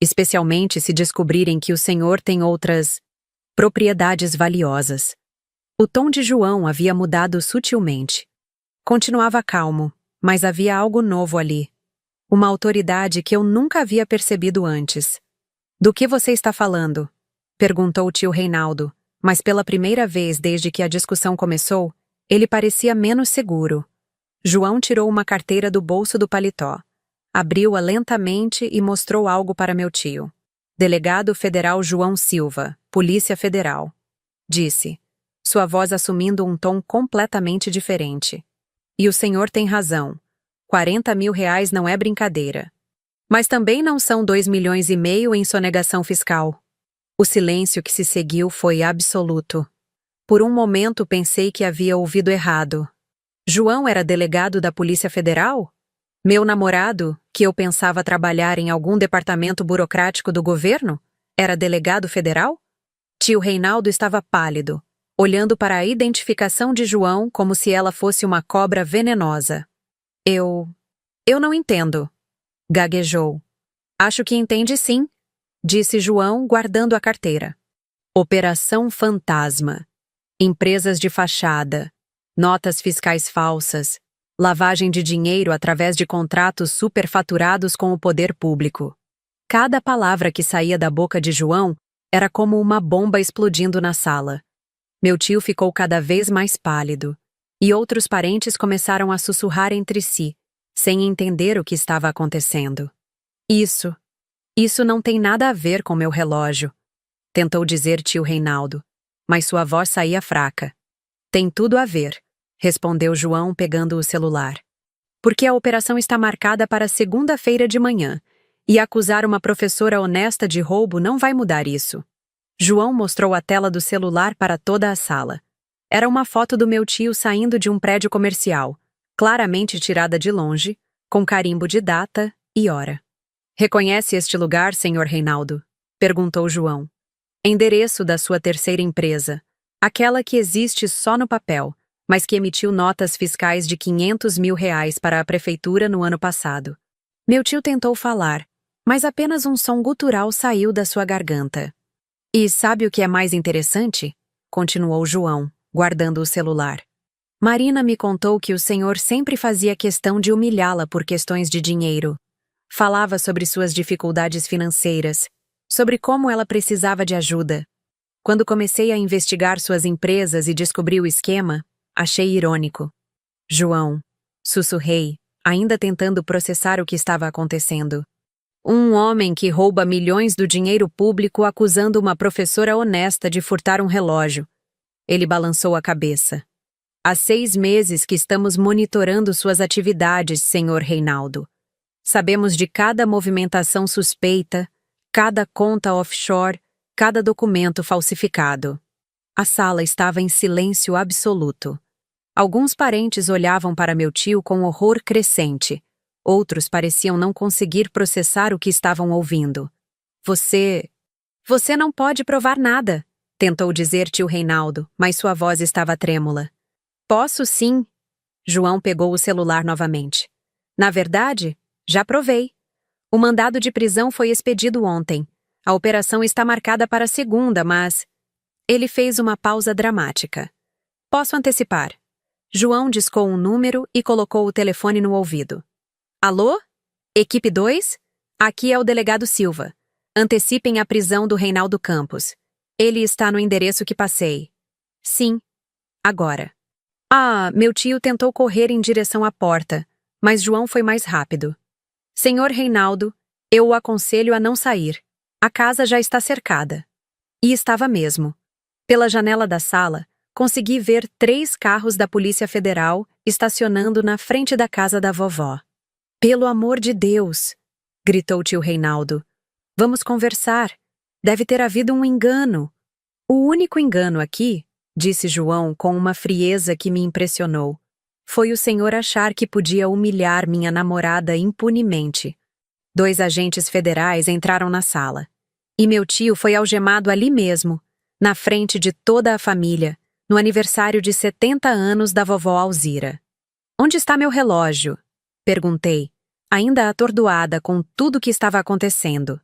especialmente se descobrirem que o senhor tem outras propriedades valiosas. O tom de João havia mudado sutilmente. Continuava calmo, mas havia algo novo ali. Uma autoridade que eu nunca havia percebido antes. Do que você está falando? Perguntou o tio Reinaldo, mas pela primeira vez desde que a discussão começou, ele parecia menos seguro. João tirou uma carteira do bolso do paletó. Abriu-a lentamente e mostrou algo para meu tio. Delegado Federal João Silva, Polícia Federal. Disse, sua voz assumindo um tom completamente diferente. E o senhor tem razão. 40 mil reais não é brincadeira. Mas também não são 2,5 milhões em sonegação fiscal. O silêncio que se seguiu foi absoluto. Por um momento pensei que havia ouvido errado. João era delegado da Polícia Federal? Meu namorado, que eu pensava trabalhar em algum departamento burocrático do governo, era delegado federal? Tio Reinaldo estava pálido, olhando para a identificação de João como se ela fosse uma cobra venenosa. Eu não entendo, gaguejou. Acho que entende sim, disse João, guardando a carteira. Operação Fantasma. Empresas de fachada, notas fiscais falsas, lavagem de dinheiro através de contratos superfaturados com o poder público. Cada palavra que saía da boca de João era como uma bomba explodindo na sala. Meu tio ficou cada vez mais pálido, e outros parentes começaram a sussurrar entre si, sem entender o que estava acontecendo. Isso não tem nada a ver com meu relógio, tentou dizer tio Reinaldo, mas sua voz saía fraca. Tem tudo a ver, respondeu João pegando o celular. Porque a operação está marcada para segunda-feira de manhã, e acusar uma professora honesta de roubo não vai mudar isso. João mostrou a tela do celular para toda a sala. Era uma foto do meu tio saindo de um prédio comercial, claramente tirada de longe, com carimbo de data e hora. Reconhece este lugar, senhor Reinaldo? Perguntou João. Endereço da sua terceira empresa, aquela que existe só no papel, mas que emitiu notas fiscais de 500 mil reais para a prefeitura no ano passado. Meu tio tentou falar, mas apenas um som gutural saiu da sua garganta. E sabe o que é mais interessante? Continuou João, guardando o celular. Marina me contou que o senhor sempre fazia questão de humilhá-la por questões de dinheiro. Falava sobre suas dificuldades financeiras, sobre como ela precisava de ajuda. Quando comecei a investigar suas empresas e descobri o esquema, achei irônico. João, sussurrei, ainda tentando processar o que estava acontecendo. Um homem que rouba milhões do dinheiro público acusando uma professora honesta de furtar um relógio. Ele balançou a cabeça. Há 6 meses que estamos monitorando suas atividades, senhor Reinaldo. Sabemos de cada movimentação suspeita, cada conta offshore, cada documento falsificado. A sala estava em silêncio absoluto. Alguns parentes olhavam para meu tio com horror crescente. Outros pareciam não conseguir processar o que estavam ouvindo. Você não pode provar nada, tentou dizer tio Reinaldo, mas sua voz estava trêmula. Posso sim. João pegou o celular novamente. Na verdade, já provei. O mandado de prisão foi expedido ontem. A operação está marcada para segunda, mas... Ele fez uma pausa dramática. Posso antecipar. João discou um número e colocou o telefone no ouvido. Alô? Equipe 2? Aqui é o delegado Silva. Antecipem a prisão do Reinaldo Campos. Ele está no endereço que passei. Sim. Agora. Meu tio tentou correr em direção à porta, mas João foi mais rápido. Senhor Reinaldo, eu o aconselho a não sair. A casa já está cercada. E estava mesmo. Pela janela da sala, consegui ver 3 carros da Polícia Federal estacionando na frente da casa da vovó. Pelo amor de Deus! Gritou tio Reinaldo. Vamos conversar. Deve ter havido um engano. O único engano aqui, disse João com uma frieza que me impressionou, foi o senhor achar que podia humilhar minha namorada impunemente. 2 agentes federais entraram na sala. E meu tio foi algemado ali mesmo, na frente de toda a família, no aniversário de 70 anos da vovó Alzira. Onde está meu relógio? Perguntei, ainda atordoada com tudo o que estava acontecendo.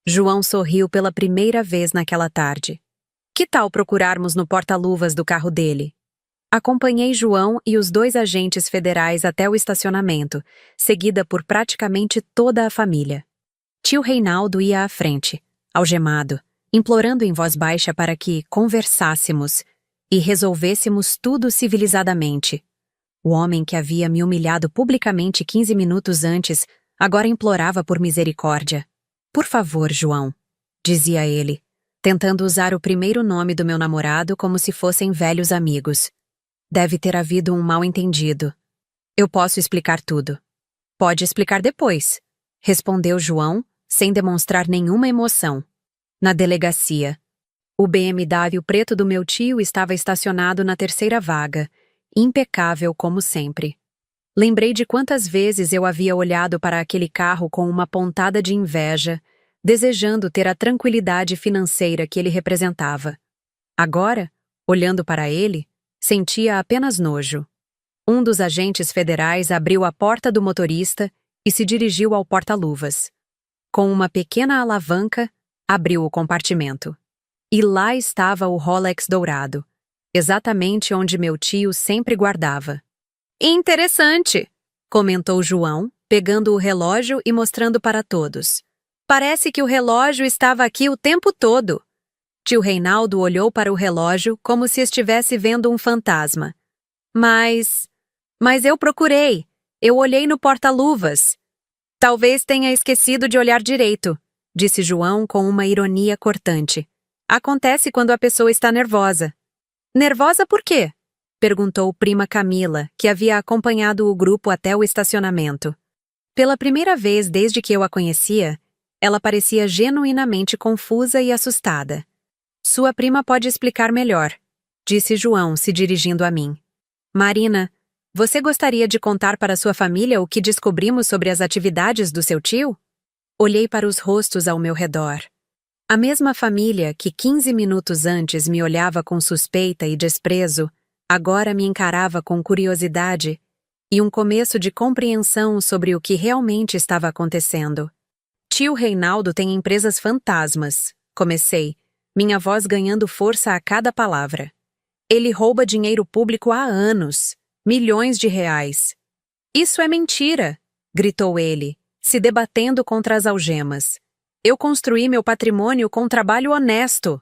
João sorriu pela primeira vez naquela tarde. Que tal procurarmos no porta-luvas do carro dele? Acompanhei João e os 2 agentes federais até o estacionamento, seguida por praticamente toda a família. Tio Reinaldo ia à frente, algemado, implorando em voz baixa para que conversássemos e resolvêssemos tudo civilizadamente. O homem que havia me humilhado publicamente 15 minutos antes agora implorava por misericórdia. Por favor, João, dizia ele, tentando usar o primeiro nome do meu namorado como se fossem velhos amigos. Deve ter havido um mal-entendido. Eu posso explicar tudo. Pode explicar depois, respondeu João, sem demonstrar nenhuma emoção. Na delegacia. O BMW preto do meu tio estava estacionado na 3ª vaga, impecável como sempre. Lembrei de quantas vezes eu havia olhado para aquele carro com uma pontada de inveja, desejando ter a tranquilidade financeira que ele representava. Agora, olhando para ele, sentia apenas nojo. Um dos agentes federais abriu a porta do motorista e se dirigiu ao porta-luvas. Com uma pequena alavanca, abriu o compartimento. E lá estava o Rolex dourado, exatamente onde meu tio sempre guardava. Interessante, comentou João, pegando o relógio e mostrando para todos. Parece que o relógio estava aqui o tempo todo. Tio Reinaldo olhou para o relógio como se estivesse vendo um fantasma. Mas eu procurei. Eu olhei no porta-luvas. Talvez tenha esquecido de olhar direito, disse João com uma ironia cortante. Acontece quando a pessoa está nervosa. Nervosa por quê? Perguntou prima Camila, que havia acompanhado o grupo até o estacionamento. Pela primeira vez desde que eu a conhecia, ela parecia genuinamente confusa e assustada. Sua prima pode explicar melhor, disse João, se dirigindo a mim. Marina, você gostaria de contar para sua família o que descobrimos sobre as atividades do seu tio? Olhei para os rostos ao meu redor. A mesma família que 15 minutos antes me olhava com suspeita e desprezo, agora me encarava com curiosidade e um começo de compreensão sobre o que realmente estava acontecendo. Tio Reinaldo tem empresas fantasmas, comecei, minha voz ganhando força a cada palavra. Ele rouba dinheiro público há anos, milhões de reais. Isso é mentira, gritou ele, se debatendo contra as algemas. Eu construí meu patrimônio com trabalho honesto.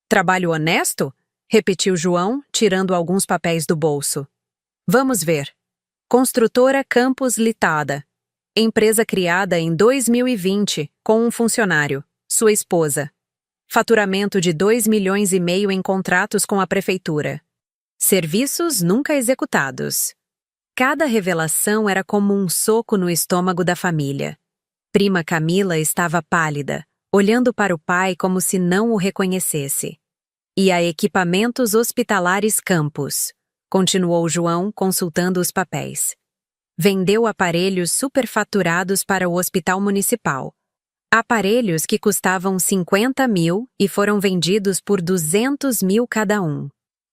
Trabalho honesto? Repetiu João, tirando alguns papéis do bolso. Vamos ver. Construtora Campos Litada. Empresa criada em 2020, com um funcionário, sua esposa. Faturamento de 2,5 milhões em contratos com a prefeitura. Serviços nunca executados. cada revelação era como um soco no estômago da família. Prima Camila estava pálida, olhando para o pai como se não o reconhecesse. E a Equipamentos Hospitalares Campos, continuou João consultando os papéis. Vendeu aparelhos superfaturados para o Hospital Municipal. Aparelhos que custavam 50 mil e foram vendidos por 200 mil cada um.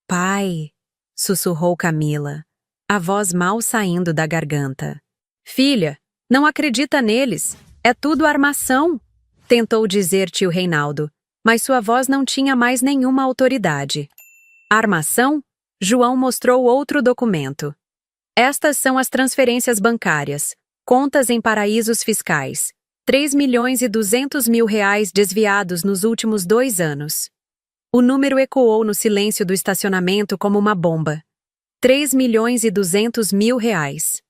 Pai, sussurrou Camila, a voz mal saindo da garganta. Filha, não acredita neles. É tudo armação, tentou dizer tio Reinaldo, mas sua voz não tinha mais nenhuma autoridade. Armação? João mostrou outro documento. Estas são as transferências bancárias, contas em paraísos fiscais. 3.200.000 reais desviados nos últimos 2 anos. O número ecoou no silêncio do estacionamento como uma bomba. 3.200.000 reais.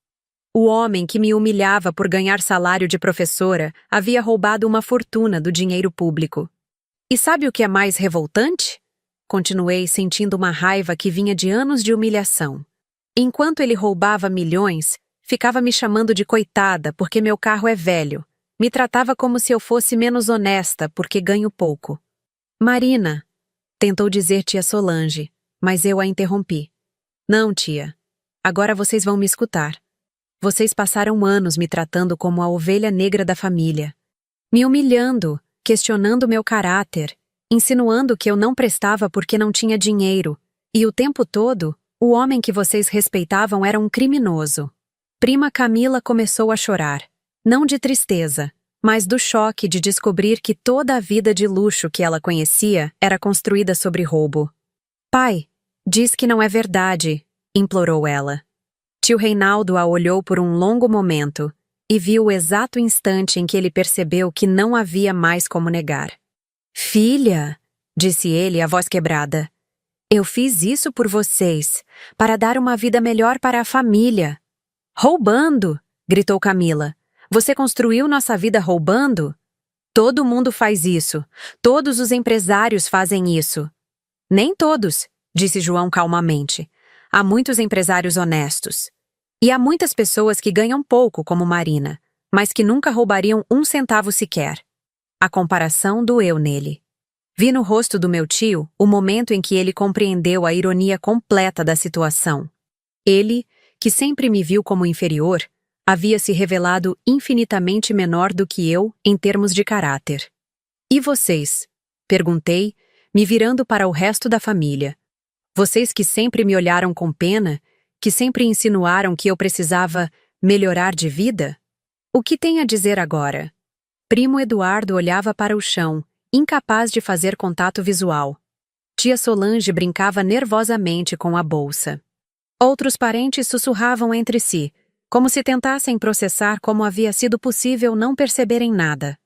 O homem que me humilhava por ganhar salário de professora havia roubado uma fortuna do dinheiro público. E sabe o que é mais revoltante? Continuei sentindo uma raiva que vinha de anos de humilhação. Enquanto ele roubava milhões, ficava me chamando de coitada porque meu carro é velho. Me tratava como se eu fosse menos honesta porque ganho pouco. Marina, tentou dizer tia Solange, mas eu a interrompi. Não, tia. Agora vocês vão me escutar. Vocês passaram anos me tratando como a ovelha negra da família. Me humilhando, questionando meu caráter, insinuando que eu não prestava porque não tinha dinheiro, e o tempo todo, o homem que vocês respeitavam era um criminoso. Prima Camila começou a chorar. Não de tristeza, mas do choque de descobrir que toda a vida de luxo que ela conhecia era construída sobre roubo. Pai, diz que não é verdade, implorou ela. Tio Reinaldo a olhou por um longo momento e viu o exato instante em que ele percebeu que não havia mais como negar. Filha, disse ele, a voz quebrada, eu fiz isso por vocês, para dar uma vida melhor para a família. Roubando, gritou Camila. Você construiu nossa vida roubando? Todo mundo faz isso. Todos os empresários fazem isso. Nem todos, disse João calmamente. Há muitos empresários honestos. E há muitas pessoas que ganham pouco, como Marina, mas que nunca roubariam 1 centavo sequer. A comparação doeu nele. Vi no rosto do meu tio o momento em que ele compreendeu a ironia completa da situação. Ele, que sempre me viu como inferior, havia se revelado infinitamente menor do que eu em termos de caráter. E vocês? Perguntei, me virando para o resto da família. Vocês que sempre me olharam com pena, que sempre insinuaram que eu precisava melhorar de vida? O que tem a dizer agora? Primo Eduardo olhava para o chão, incapaz de fazer contato visual. Tia Solange brincava nervosamente com a bolsa. Outros parentes sussurravam entre si, como se tentassem processar como havia sido possível não perceberem nada.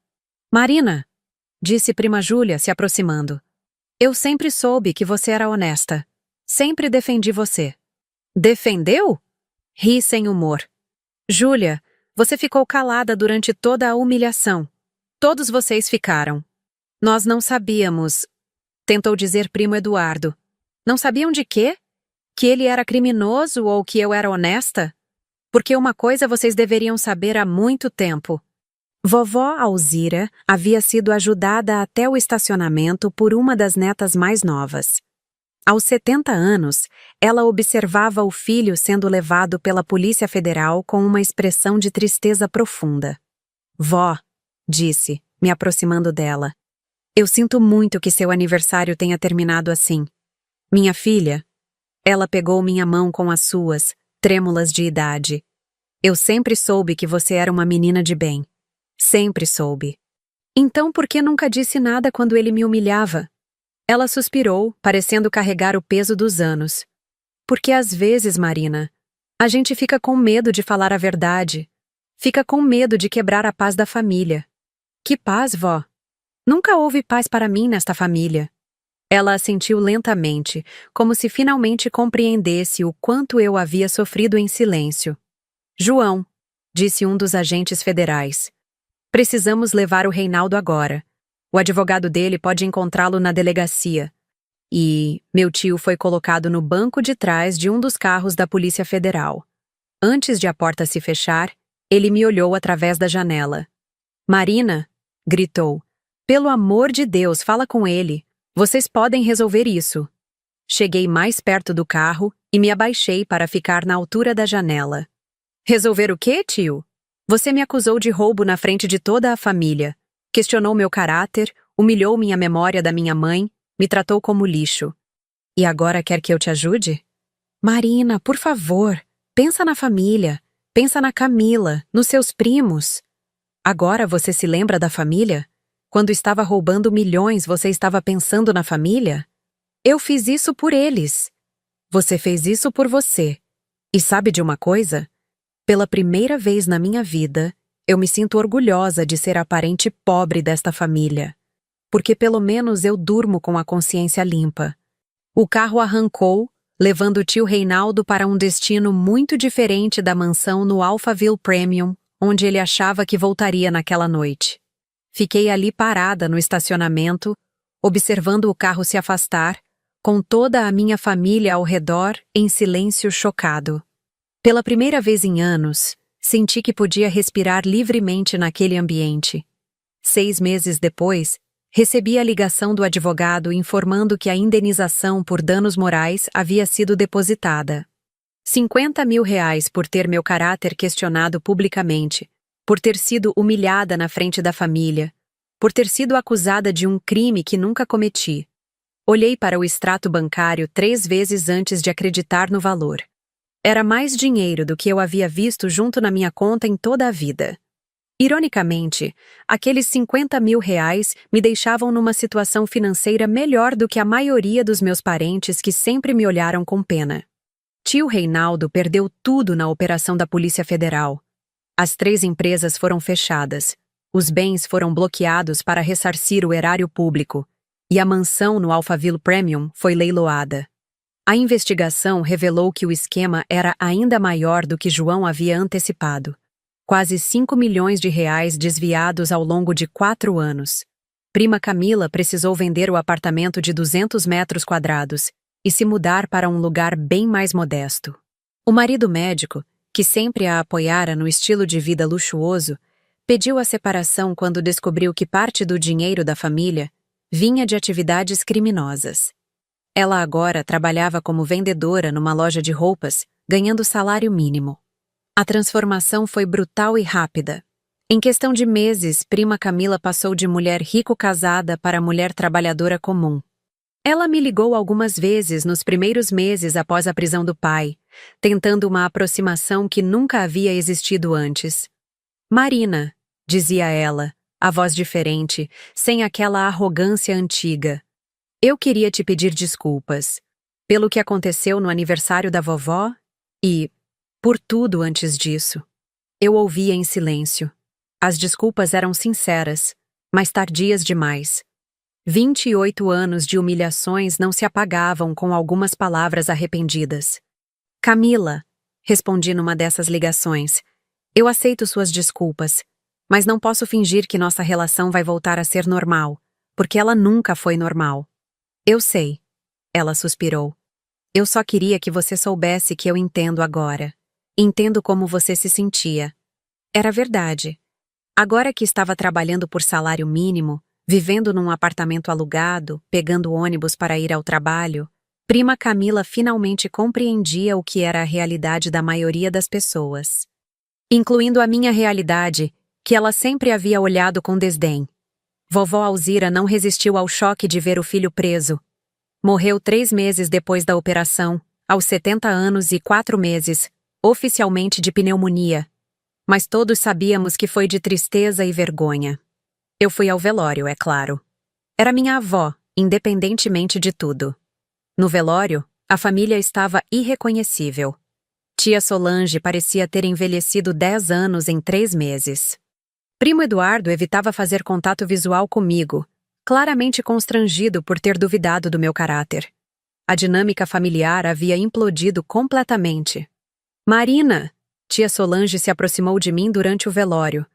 Marina, disse prima Júlia, se aproximando. Eu sempre soube que você era honesta. Sempre defendi você. Defendeu? Ri sem humor. Júlia, você ficou calada durante toda a humilhação. Todos vocês ficaram. Nós não sabíamos, tentou dizer primo Eduardo. Não sabiam de quê? Que ele era criminoso ou que eu era honesta? Porque uma coisa vocês deveriam saber há muito tempo. Vovó Alzira havia sido ajudada até o estacionamento por uma das netas mais novas. Aos 70 anos, ela observava o filho sendo levado pela Polícia Federal com uma expressão de tristeza profunda. Vó, disse, me aproximando dela, eu sinto muito que seu aniversário tenha terminado assim. Minha filha, ela pegou minha mão com as suas, trêmulas de idade. Eu sempre soube que você era uma menina de bem. Sempre soube. Então por que nunca disse nada quando ele me humilhava? Ela suspirou, parecendo carregar o peso dos anos. Porque às vezes, Marina, a gente fica com medo de falar a verdade. Fica com medo de quebrar a paz da família. Que paz, vó? Nunca houve paz para mim nesta família. Ela assentiu lentamente, como se finalmente compreendesse o quanto eu havia sofrido em silêncio. João, disse um dos agentes federais. Precisamos levar o Reinaldo agora. O advogado dele pode encontrá-lo na delegacia. E meu tio foi colocado no banco de trás de um dos carros da Polícia Federal. Antes de a porta se fechar, ele me olhou através da janela. Marina, gritou. Pelo amor de Deus, fala com ele. Vocês podem resolver isso. Cheguei mais perto do carro e me abaixei para ficar na altura da janela. Resolver o quê, tio? Você me acusou de roubo na frente de toda a família. Questionou meu caráter, humilhou minha memória da minha mãe, me tratou como lixo. E agora quer que eu te ajude? Marina, por favor, pensa na família, pensa na Camila, nos seus primos. Agora você se lembra da família? Quando estava roubando milhões, você estava pensando na família? Eu fiz isso por eles. Você fez isso por você. E sabe de uma coisa? Pela primeira vez na minha vida, eu me sinto orgulhosa de ser a parente pobre desta família. Porque pelo menos eu durmo com a consciência limpa. O carro arrancou, levando o tio Reinaldo para um destino muito diferente da mansão no Alphaville Premium, onde ele achava que voltaria naquela noite. Fiquei ali parada no estacionamento, observando o carro se afastar, com toda a minha família ao redor em silêncio chocado. Pela primeira vez em anos, senti que podia respirar livremente naquele ambiente. 6 meses depois, recebi a ligação do advogado informando que a indenização por danos morais havia sido depositada. 50 mil reais por ter meu caráter questionado publicamente, por ter sido humilhada na frente da família, por ter sido acusada de um crime que nunca cometi. Olhei para o extrato bancário 3 vezes antes de acreditar no valor. Era mais dinheiro do que eu havia visto junto na minha conta em toda a vida. Ironicamente, aqueles 50 mil reais me deixavam numa situação financeira melhor do que a maioria dos meus parentes que sempre me olharam com pena. Tio Reinaldo perdeu tudo na operação da Polícia Federal. As 3 empresas foram fechadas, os bens foram bloqueados para ressarcir o erário público, e a mansão no Alphaville Premium foi leiloada. A investigação revelou que o esquema era ainda maior do que João havia antecipado. Quase 5 milhões de reais desviados ao longo de 4 anos. Prima Camila precisou vender o apartamento de 200 metros quadrados e se mudar para um lugar bem mais modesto. O marido médico, que sempre a apoiara no estilo de vida luxuoso, pediu a separação quando descobriu que parte do dinheiro da família vinha de atividades criminosas. Ela agora trabalhava como vendedora numa loja de roupas, ganhando salário mínimo. A transformação foi brutal e rápida. Em questão de meses, prima Camila passou de mulher rico casada para mulher trabalhadora comum. Ela me ligou algumas vezes nos primeiros meses após a prisão do pai, tentando uma aproximação que nunca havia existido antes. Marina, dizia ela, a voz diferente, sem aquela arrogância antiga. Eu queria te pedir desculpas pelo que aconteceu no aniversário da vovó e por tudo antes disso. Eu ouvia em silêncio. As desculpas eram sinceras, mas tardias demais. 28 anos de humilhações não se apagavam com algumas palavras arrependidas. Camila, respondi numa dessas ligações, eu aceito suas desculpas, mas não posso fingir que nossa relação vai voltar a ser normal, porque ela nunca foi normal. Eu sei, ela suspirou. Eu só queria que você soubesse que eu entendo agora. Entendo como você se sentia. Era verdade. Agora que estava trabalhando por salário mínimo, vivendo num apartamento alugado, pegando ônibus para ir ao trabalho, prima Camila finalmente compreendia o que era a realidade da maioria das pessoas. Incluindo a minha realidade, que ela sempre havia olhado com desdém. Vovó Alzira não resistiu ao choque de ver o filho preso. Morreu 3 meses depois da operação, aos 70 anos e 4 meses, oficialmente de pneumonia. Mas todos sabíamos que foi de tristeza e vergonha. Eu fui ao velório, é claro. Era minha avó, independentemente de tudo. No velório, a família estava irreconhecível. Tia Solange parecia ter envelhecido 10 anos em 3 meses. Primo Eduardo evitava fazer contato visual comigo, claramente constrangido por ter duvidado do meu caráter. A dinâmica familiar havia implodido completamente. Marina! Tia Solange se aproximou de mim durante o velório.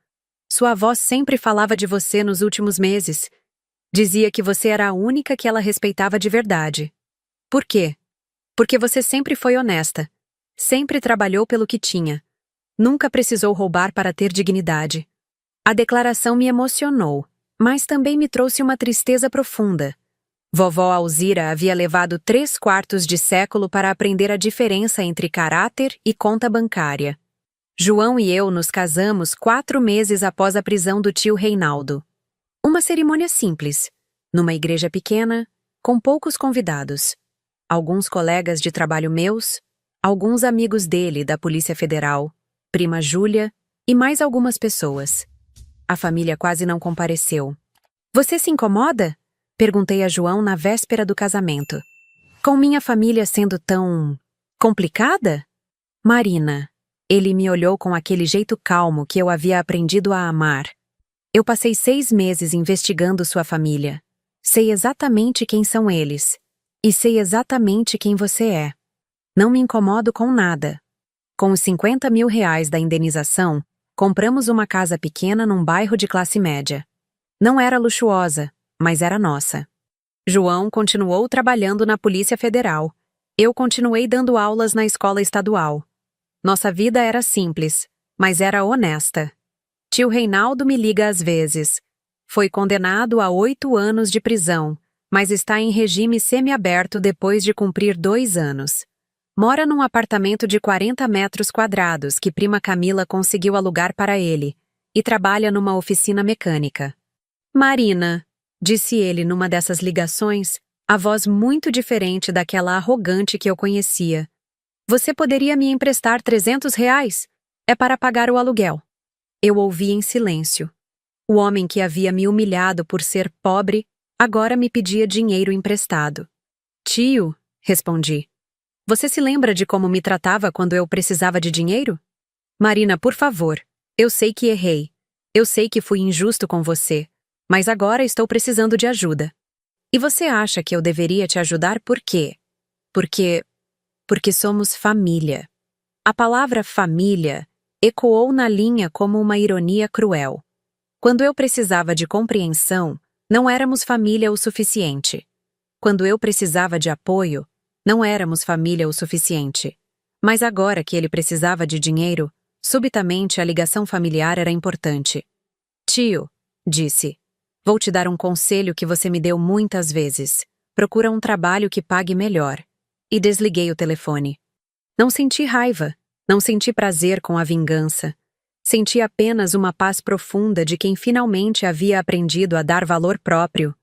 Sua avó sempre falava de você nos últimos meses. Dizia que você era a única que ela respeitava de verdade. Por quê? Porque você sempre foi honesta. Sempre trabalhou pelo que tinha. Nunca precisou roubar para ter dignidade. A declaração me emocionou, mas também me trouxe uma tristeza profunda. Vovó Alzira havia levado 3/4 de século para aprender a diferença entre caráter e conta bancária. João e eu nos casamos 4 meses após a prisão do tio Reinaldo. Uma cerimônia simples, numa igreja pequena, com poucos convidados. Alguns colegas de trabalho meus, alguns amigos dele da Polícia Federal, prima Júlia e mais algumas pessoas. A família quase não compareceu. Você se incomoda? Perguntei a João na véspera do casamento. Com minha família sendo tão... complicada? Marina. Ele me olhou com aquele jeito calmo que eu havia aprendido a amar. Eu passei 6 meses investigando sua família. Sei exatamente quem são eles. E sei exatamente quem você é. Não me incomodo com nada. Com os R$50 mil da indenização, compramos uma casa pequena num bairro de classe média. Não era luxuosa, mas era nossa. João continuou trabalhando na Polícia Federal. Eu continuei dando aulas na escola estadual. Nossa vida era simples, mas era honesta. Tio Reinaldo me liga às vezes. Foi condenado a 8 anos de prisão, mas está em regime semiaberto depois de cumprir 2 anos. Mora num apartamento de 40 metros quadrados que prima Camila conseguiu alugar para ele e trabalha numa oficina mecânica. Marina, disse ele numa dessas ligações, a voz muito diferente daquela arrogante que eu conhecia. Você poderia me emprestar R$300? É para pagar o aluguel. Eu ouvi em silêncio. O homem que havia me humilhado por ser pobre, agora me pedia dinheiro emprestado. Tio, respondi. Você se lembra de como me tratava quando eu precisava de dinheiro? Marina, por favor, eu sei que errei. Eu sei que fui injusto com você, mas agora estou precisando de ajuda. E você acha que eu deveria te ajudar por quê? Porque somos família. A palavra família ecoou na linha como uma ironia cruel. Quando eu precisava de compreensão, não éramos família o suficiente. Quando eu precisava de apoio, não éramos família o suficiente. Mas agora que ele precisava de dinheiro, subitamente a ligação familiar era importante. Tio, disse, vou te dar um conselho que você me deu muitas vezes. Procura um trabalho que pague melhor. E desliguei o telefone. Não senti raiva, não senti prazer com a vingança. Senti apenas uma paz profunda de quem finalmente havia aprendido a dar valor próprio.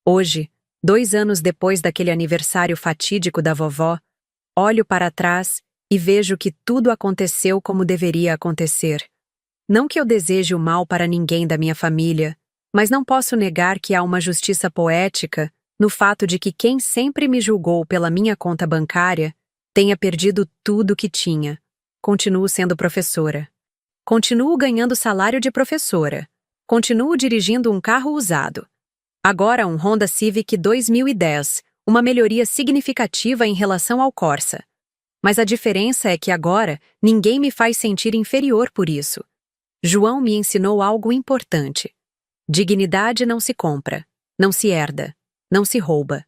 Hoje, 2 anos depois daquele aniversário fatídico da vovó, olho para trás e vejo que tudo aconteceu como deveria acontecer. Não que eu deseje o mal para ninguém da minha família, mas não posso negar que há uma justiça poética no fato de que quem sempre me julgou pela minha conta bancária tenha perdido tudo o que tinha. Continuo sendo professora. Continuo ganhando salário de professora. Continuo dirigindo um carro usado. Agora um Honda Civic 2010, uma melhoria significativa em relação ao Corsa. Mas a diferença é que agora ninguém me faz sentir inferior por isso. João me ensinou algo importante. Dignidade não se compra, não se herda, não se rouba.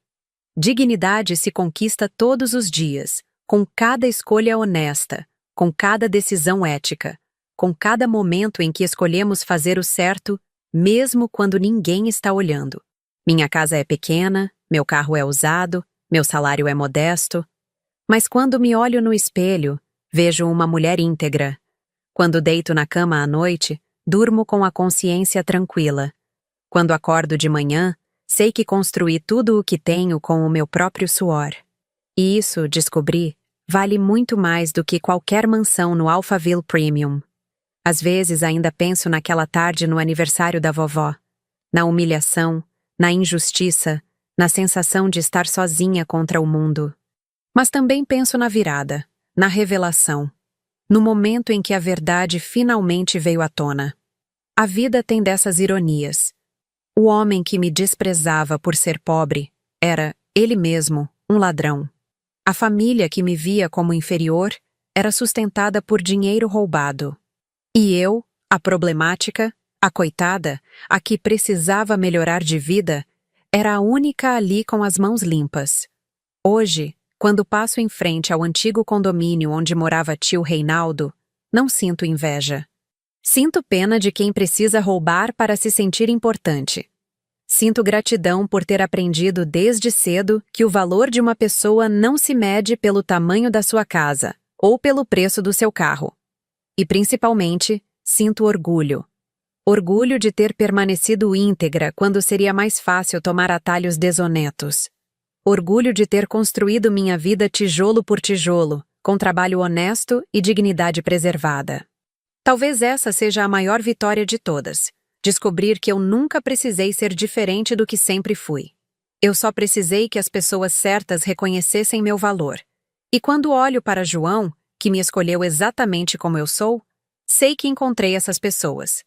Dignidade se conquista todos os dias, com cada escolha honesta, com cada decisão ética, com cada momento em que escolhemos fazer o certo, mesmo quando ninguém está olhando. Minha casa é pequena, meu carro é usado, meu salário é modesto. Mas quando me olho no espelho, vejo uma mulher íntegra. Quando deito na cama à noite, durmo com a consciência tranquila. Quando acordo de manhã, sei que construí tudo o que tenho com o meu próprio suor. E isso, descobri, vale muito mais do que qualquer mansão no Alphaville Premium. Às vezes ainda penso naquela tarde no aniversário da vovó, na humilhação, na injustiça, na sensação de estar sozinha contra o mundo. Mas também penso na virada, na revelação, no momento em que a verdade finalmente veio à tona. A vida tem dessas ironias. O homem que me desprezava por ser pobre era, ele mesmo, um ladrão. A família que me via como inferior era sustentada por dinheiro roubado. E eu, a problemática, a coitada, a que precisava melhorar de vida, era a única ali com as mãos limpas. Hoje, Quando passo em frente ao antigo condomínio onde morava tio Reinaldo, não sinto inveja. Sinto pena de quem precisa roubar para se sentir importante. Sinto gratidão por ter aprendido desde cedo que o valor de uma pessoa não se mede pelo tamanho da sua casa ou pelo preço do seu carro. E, principalmente, sinto orgulho. Orgulho de ter permanecido íntegra quando seria mais fácil tomar atalhos desonestos. Orgulho de ter construído minha vida tijolo por tijolo, com trabalho honesto e dignidade preservada. Talvez essa seja a maior vitória de todas. Descobrir que eu nunca precisei ser diferente do que sempre fui. Eu só precisei que as pessoas certas reconhecessem meu valor. E quando olho para João, que me escolheu exatamente como eu sou, sei que encontrei essas pessoas.